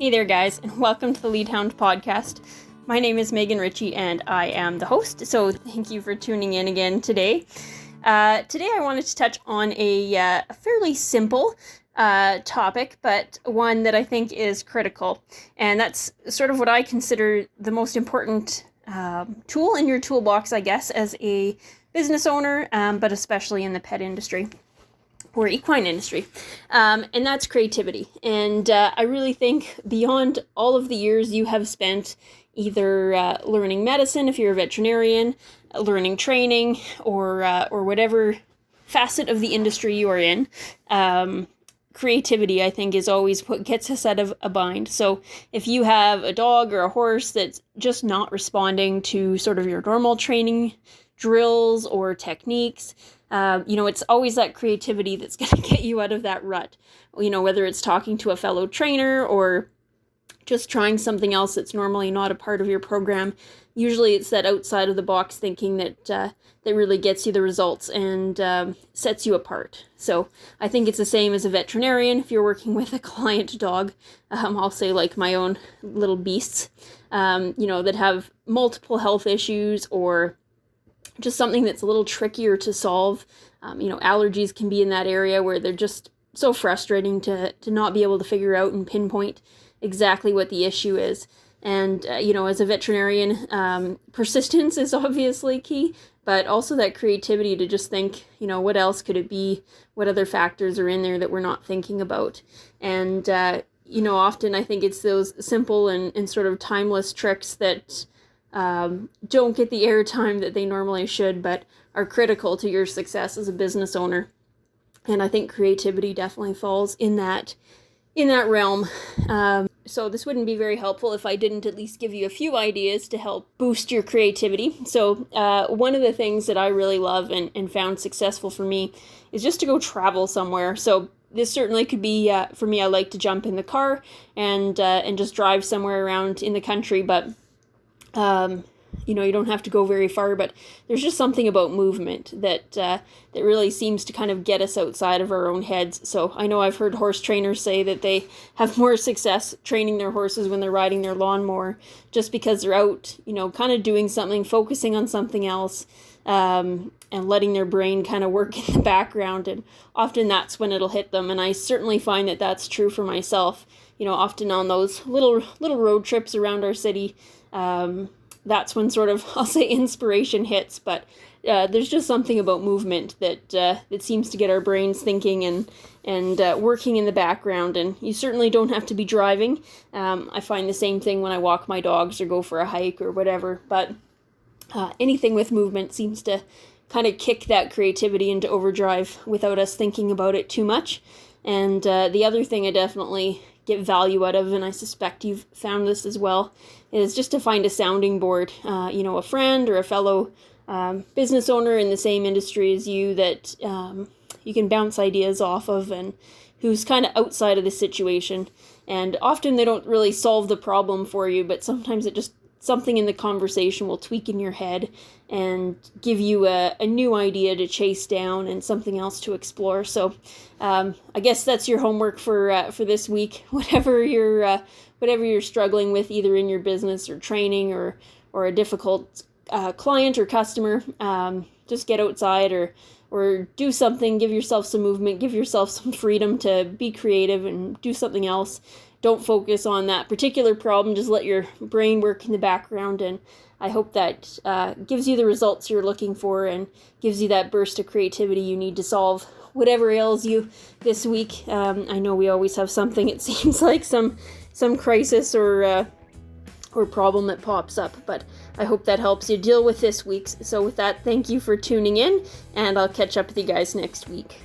Hey there, guys, and welcome to the Lead Hound podcast. My name is Megan Ritchie, and I am the host, so thank you for tuning in again today. Today I wanted to touch on a fairly simple topic, but one that I think is critical, and that's sort of what I consider the most important tool in your toolbox, I guess, as a business owner, but especially in the pet industry or equine industry, and that's creativity. And I really think beyond all of the years you have spent either learning medicine, if you're a veterinarian, learning training, or whatever facet of the industry you are in, creativity, I think, is always what gets us out of a bind. So if you have a dog or a horse that's just not responding to sort of your normal training drills or techniques, it's always that creativity that's going to get you out of that rut. Whether it's talking to a fellow trainer or just trying something else that's normally not a part of your program. Usually it's that outside of the box thinking that really gets you the results and sets you apart. So I think it's the same as a veterinarian. If you're working with a client dog, I'll say like my own little beasts, that have multiple health issues or just something that's a little trickier to solve. Allergies can be in that area where they're just so frustrating to not be able to figure out and pinpoint exactly what the issue is. And, as a veterinarian, persistence is obviously key, but also that creativity to just think, what else could it be? What other factors are in there that we're not thinking about? And, often I think it's those simple and sort of timeless tricks that don't get the airtime that they normally should, but are critical to your success as a business owner. And I think creativity definitely falls in that realm. So this wouldn't be very helpful if I didn't at least give you a few ideas to help boost your creativity. So one of the things that I really love and found successful for me is just to go travel somewhere. So this certainly could be, for me, I like to jump in the car and just drive somewhere around in the country, but you don't have to go very far, but there's just something about movement that really seems to kind of get us outside of our own heads. So I know I've heard horse trainers say that they have more success training their horses when they're riding their lawnmower, just because they're out, kind of doing something, focusing on something else, and letting their brain kind of work in the background. And often that's when it'll hit them. And I certainly find that that's true for myself. Often on those little road trips around our city, that's when sort of, I'll say, inspiration hits, but there's just something about movement that seems to get our brains thinking and working in the background, and you certainly don't have to be driving. I find the same thing when I walk my dogs or go for a hike or whatever, but anything with movement seems to kind of kick that creativity into overdrive without us thinking about it too much. And the other thing I definitely get value out of, and I suspect you've found this as well, is just to find a sounding board, a friend or a fellow business owner in the same industry as you that you can bounce ideas off of and who's kind of outside of the situation. And often they don't really solve the problem for you, but sometimes it just something in the conversation will tweak in your head and give you a new idea to chase down and something else to explore. So I guess that's your homework for this week. Whatever you're struggling with, either in your business or training or a difficult client or customer, just get outside or do something. Give yourself some movement. Give yourself some freedom to be creative and do something else. Don't focus on that particular problem. Just let your brain work in the background, and I hope that gives you the results you're looking for and gives you that burst of creativity you need to solve whatever ails you this week. I know we always have something, it seems like, some crisis or problem that pops up, but I hope that helps you deal with this week's. So with that, thank you for tuning in, and I'll catch up with you guys next week.